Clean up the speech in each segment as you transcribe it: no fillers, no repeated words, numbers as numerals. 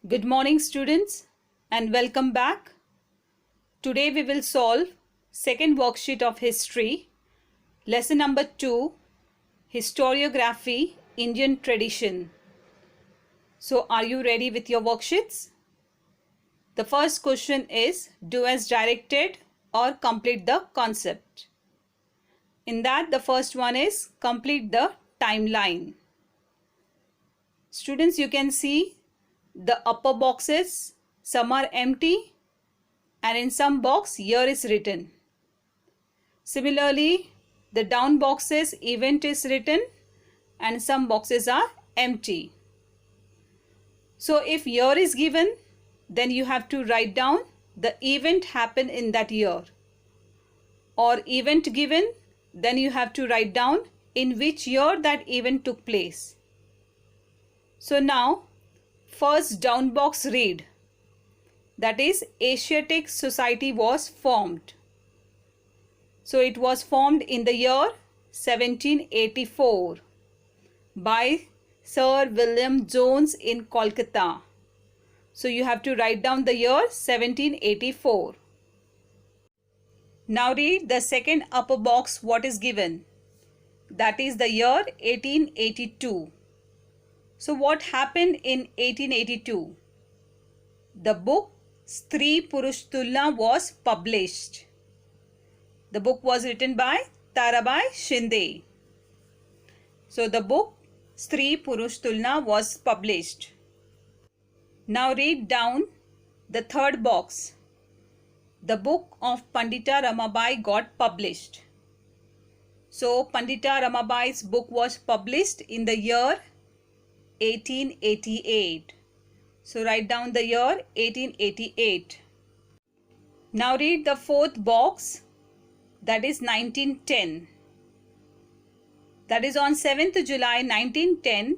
Good morning students and welcome back. Today we will solve second worksheet of history, lesson number 2, historiography, Indian tradition. So are you ready with your worksheets? The first question is do as directed or complete the concept. In that the first one is complete the timeline. Students, you can see the upper boxes, some are empty and in some box year is written. Similarly, the down boxes event is written and some boxes are empty. So if year is given, then you have to write down the event happened in that year. Or event given, then you have to write down in which year that event took place. So now, first down box read. That is, Asiatic Society was formed. So it was formed in the year 1784 by Sir William Jones in Kolkata. So you have to write down the year 1784. Now read the second upper box what is given. That is the year 1882. So what happened in 1882? The book Stree Purush Tulna was published. The book was written by Tarabai Shinde. So the book Stree Purush Tulna was published. Now read down the third box. The book of Pandita Ramabai got published. So Pandita Ramabai's book was published in the year 1888. So write down the year 1888. Now read the fourth box, that is 1910. That is on 7th July 1910,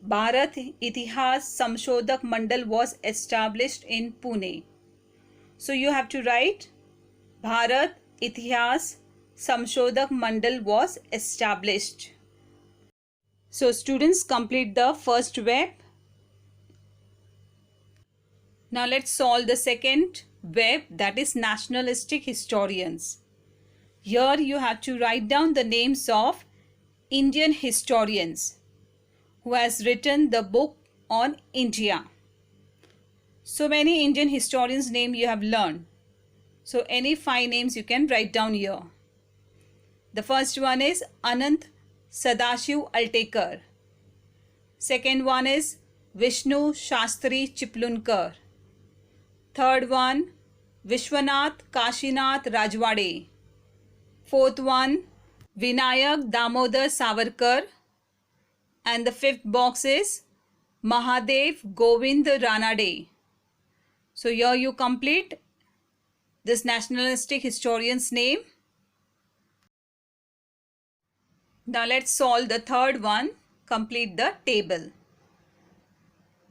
Bharat Itihas Samshodak Mandal was established in Pune. So you have to write Bharat Itihas Samshodak Mandal was established. So students, complete the first web. Now let's solve the second web, that is nationalistic historians. Here you have to write down the names of Indian historians who has written the book on India. So many Indian historians' name you have learned. So any 5 names you can write down here. The first one is Anant Sadashiv Altekar. Second one is Vishnu Shastri Chiplunkar. Third one, Vishwanath Kashinath Rajwade. Fourth one, Vinayak Damodar Savarkar. And the fifth box is Mahadev Govind Ranade. So here you complete this nationalistic historian's name. Now let's solve the third one, complete the table.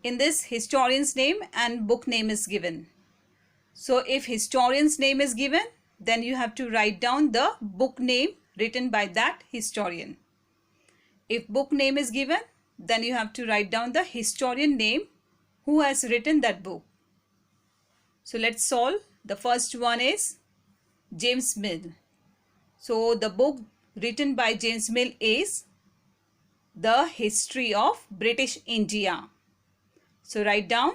In this, historian's name and book name is given. So if historian's name is given, then you have to write down the book name written by that historian. If book name is given, then you have to write down the historian name who has written that book. So let's solve. The first one is James Mill. So the book written by James Mill is The History of British India. So write down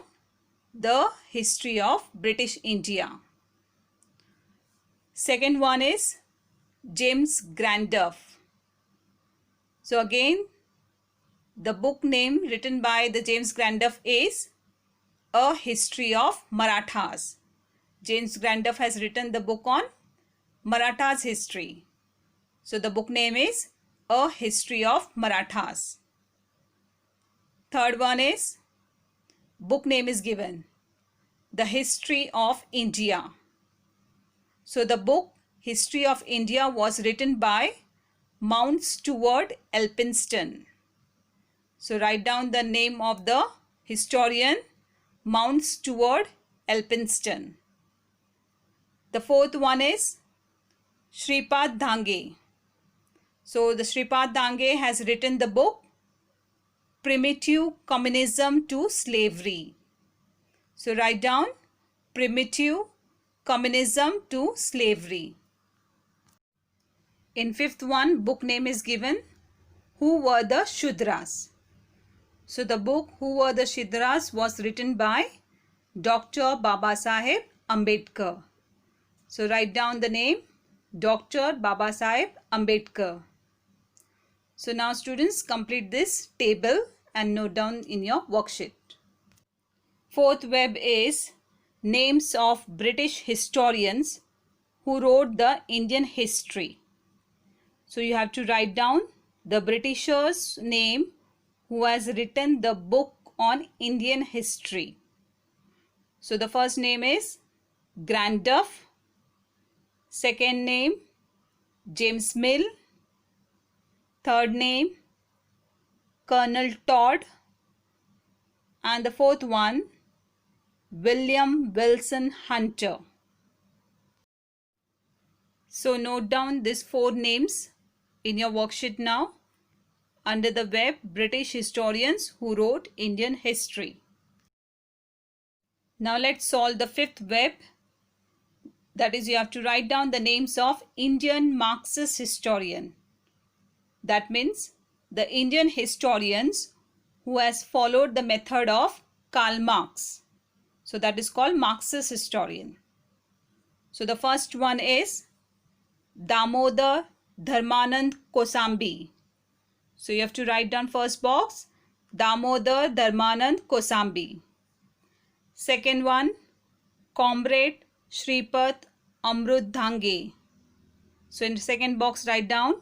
The History of British India. Second one is James Granduff. So again, the book name written by the James Granduff is A History of Marathas. James Granduff has written the book on Marathas history. So the book name is A History of Marathas. Third one is, book name is given, The History of India. So the book History of India was written by Mount Stuart Elphinston. So write down the name of the historian, Mount Stuart Elphinston. The fourth one is Shripad Dhange. So the Shripad Dhange has written the book Primitive Communism to Slavery. So write down primitive communism to slavery. In fifth one, book name is given, Who Were the Shudras? So the book Who Were the Shudras was written by Dr. Babasaheb Ambedkar. So write down the name, Dr. Babasaheb Ambedkar. So now students, complete this table and note down in your worksheet. Fourth web is names of British historians who wrote the Indian history. So you have to write down the Britisher's name who has written the book on Indian history. So the first name is Grandduff, second name James Mill, third name Colonel Todd, and the fourth one William Wilson Hunter. So note down these four names in your worksheet now under the web British historians who wrote Indian history. Now let's solve the fifth web. That is, you have to write down the names of Indian Marxist historian. That means the Indian historians who has followed the method of Karl Marx. So that is called Marxist historian. So the first one is Damodar Dharmanand Kosambi. So you have to write down first box Damodar Dharmanand Kosambi. Second one, Comrade Shripad Amrut Dhange. So in the second box write down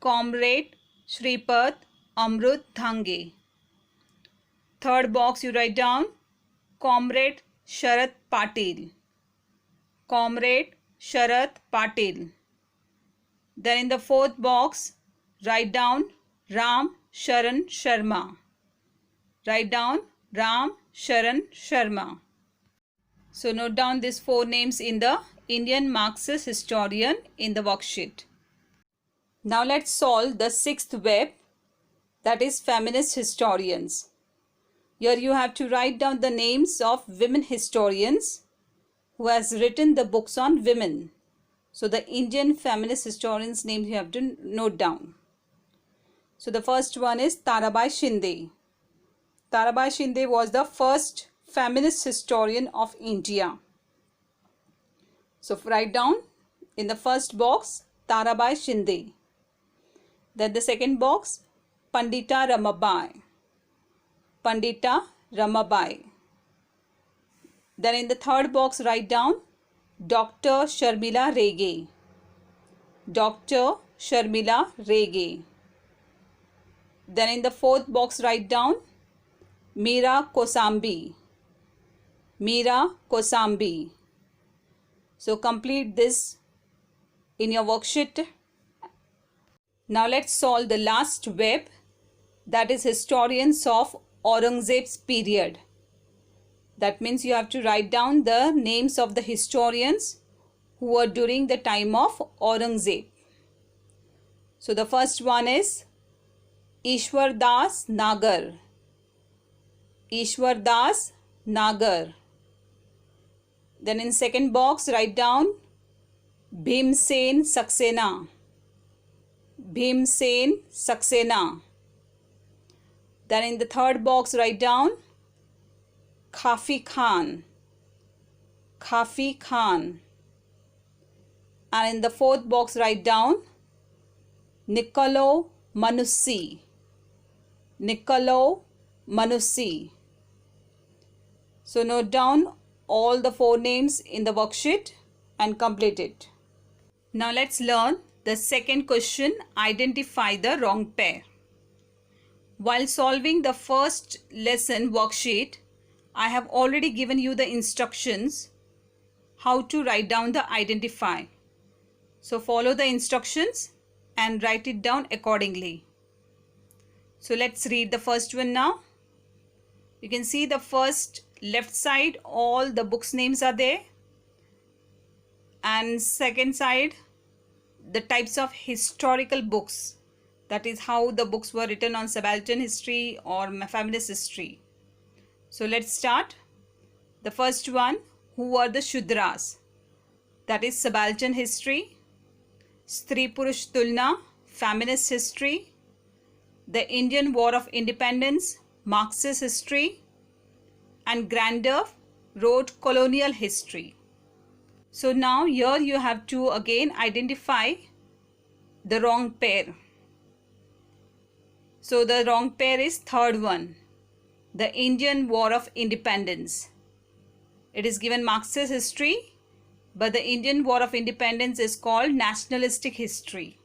Comrade Shripad Amrut Dhange. Third box you write down Comrade Sharad Patil. Comrade Sharad Patil. Then in the fourth box write down Ram Sharan Sharma. Write down Ram Sharan Sharma. So note down these four names in the Indian Marxist historian in the worksheet. Now let's solve the sixth web, that is feminist historians. Here you have to write down the names of women historians who has written the books on women. So the Indian feminist historians' names you have to note down. So the first one is Tarabai Shinde. Tarabai Shinde was the first feminist historian of India. So write down in the first box Tarabai Shinde. Then the second box Pandita Ramabai. Pandita Ramabai. Then in the third box write down Dr. Sharmila Rege. Dr. Sharmila Rege. Then in the fourth box write down Meera Kosambi. Meera Kosambi. So complete this in your worksheet. Now let's solve the last web, that is historians of Aurangzeb's period. That means you have to write down the names of the historians who were during the time of Aurangzeb. So the first one is Ishwar Das Nagar. Ishwar Das Nagar. Then in second box write down Bhimsen Saxena. Bhimsen Saxena. Then in the third box write down Khafi Khan. Khafi Khan. And in the fourth box write down Niccolo Manussi. Niccolo Manussi. So note down all the four names in the worksheet and complete it. Now let's learn the second question, identify the wrong pair. While solving the first lesson worksheet, I have already given you the instructions how to write down the identify. So follow the instructions and write it down accordingly. So let's read the first one now. You can see the first left side, all the books names are there, and second side the types of historical books, that is how the books were written on subaltern history or feminist history. So let's start. The first one, who were the Shudras? That is subaltern history, Stree Purush Tulna, feminist history, the Indian War of Independence, Marxist history, and Grandeur wrote colonial history. So now here you have to again identify the wrong pair. So the wrong pair is third one, the Indian War of Independence. It is given Marxist history, but the Indian War of Independence is called nationalistic history.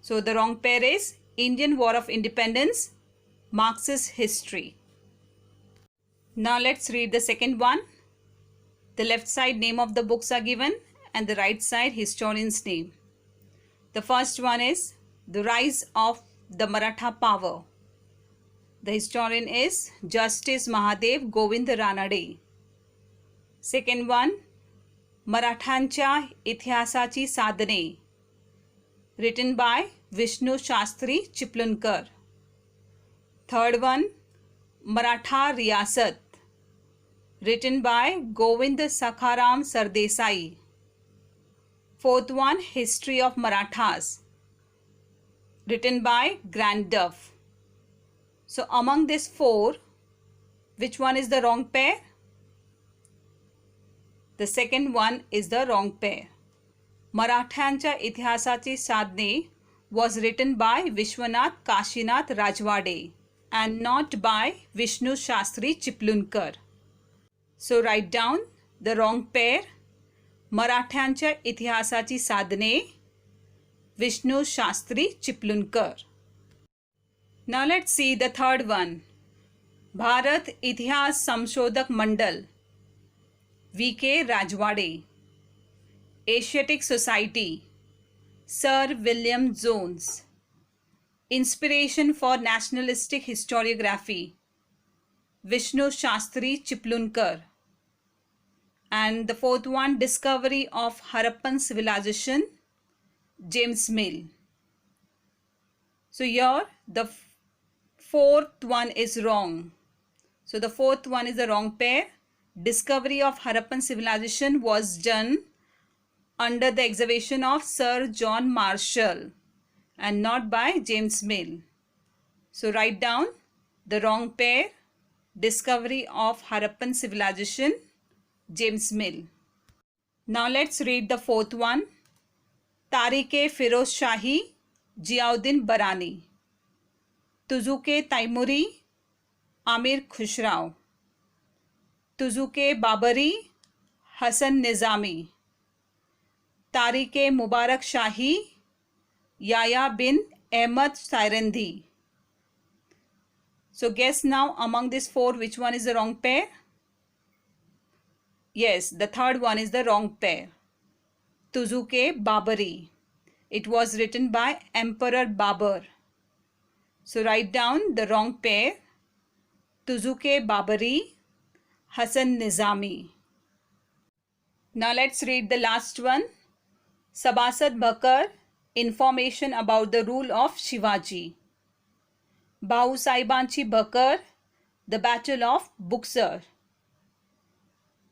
So the wrong pair is Indian War of Independence, Marxist history. Now let's read the second one. The left side name of the books are given and the right side historian's name. The first one is The Rise of the Maratha Power. The historian is Justice Mahadev Govind Ranade. Second one, Marathanच्या इतिहासाची साधने, written by Vishnu Shastri Chiplunkar. Third one, Maratha Riyasat, written by Govind Sakharam Sardesai. Fourth one, History of Marathas, written by Grandeur. So among these four, which one is the wrong pair? The second one is the wrong pair. मराठ्यांच्या इतिहासाची साधने was written by Vishwanath Kashinath Rajwade and not by Vishnu Shastri Chiplunkar. So write down the wrong pair. मराठ्यांच्या इतिहासाची साधने, Vishnu Shastri Chiplunkar. Now let's see the third one. Bharat Itihas Samshodhak Mandal, V.K. Rajwade. Asiatic Society, Sir William Jones. Inspiration for Nationalistic Historiography, Vishnu Shastri Chiplunkar. And the fourth one, Discovery of Harappan Civilization, James Mill. So here the fourth one is wrong. So the fourth one is the wrong pair. Discovery of Harappan Civilization was done under the observation of Sir John Marshall and not by James Mill. So write down the wrong pair. Discovery of Harappan Civilization, James Mill. Now let's read the fourth one. Tariq-e Firoz Shahi, Ziauddin Barani. Tuzuke Taimuri, Amir Khusrau. Tuzuke Babari, Hasan Nizami. Tariq-e Mubarak Shahi, Yahya bin Ahmad Sairandi. So guess now among these four which one is the wrong pair? Yes, the third one is the wrong pair. Tuzuke Babari. It was written by Emperor Babur. So write down the wrong pair. Tuzuke Babari, Hasan Nizami. Now let's read the last one. Sabasad Bakar, Information about the Rule of Shivaji. Bahusaibanchi Bakar, The Battle of Buxar.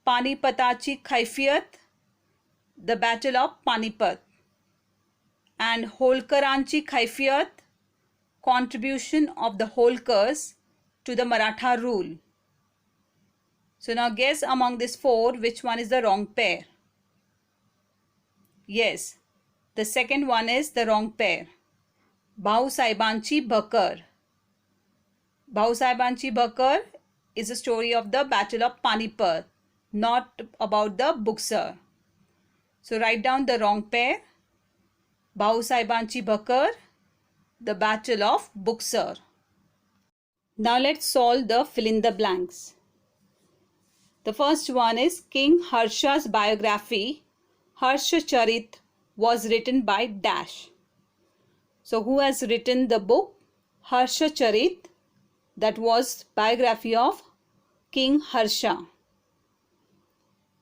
Panipatachi Kaifiyat, The Battle of Panipat. And Holkaranchi Kaifiyat, Contribution of the Holkars to the Maratha rule. So now guess among these four which one is the wrong pair. Yes, the second one is the wrong pair. Bahusaibanchi Bakar. Bahusaibanchi Bakar is a story of the Battle of Panipat, not about the Buxar. So write down the wrong pair. Bahusaibanchi Bakar, The Battle of Buxar. Now let's solve the fill in the blanks. The first one is King Harsha's biography, Harsha Charit, was written by Dash. So who has written the book Harsha Charit? That was biography of King Harsha.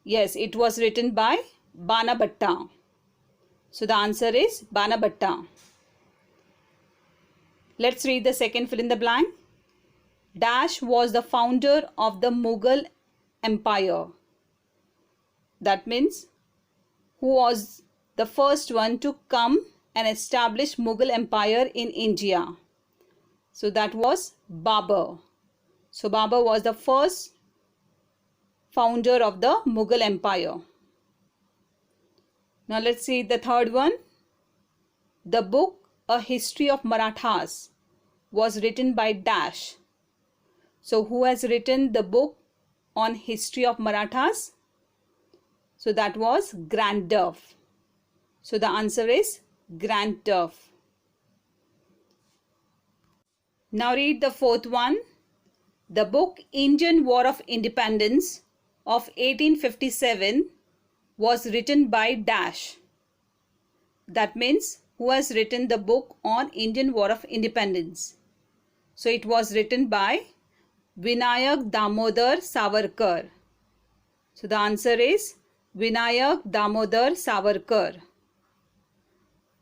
Yes, it was written by Banabhatta. So the answer is Banabhatta. Let's read the second fill in the blank. Dash was the founder of the Mughal Empire. That means who was the first one to come and establish Mughal Empire in India. So that was Babur. So Babur was the first founder of the Mughal Empire. Now let's see the third one. The book A History of Marathas was written by Dash. So who has written the book on history of Marathas? So that was Grandurf. So the answer is Grandurf. Now read the fourth one. The book Indian War of Independence of 1857 was written by Dash. That means who has written the book on Indian War of Independence? So it was written by Vinayak Damodar Savarkar. So the answer is Vinayak Damodar Savarkar.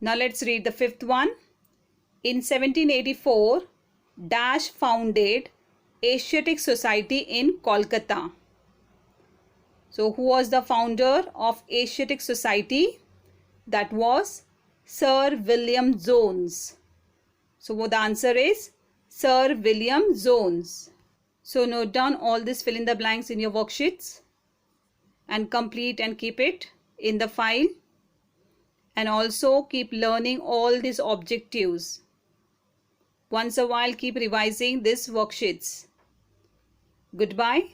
Now let's read the fifth one. In 1784, Dash founded Asiatic Society in Kolkata. So who was the founder of Asiatic Society? That was Sir William Jones. So the answer is Sir William Jones. So note down all this, fill in the blanks in your worksheets and complete and keep it in the file. And also keep learning all these objectives. Once a while keep revising these worksheets. Goodbye.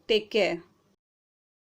Take care.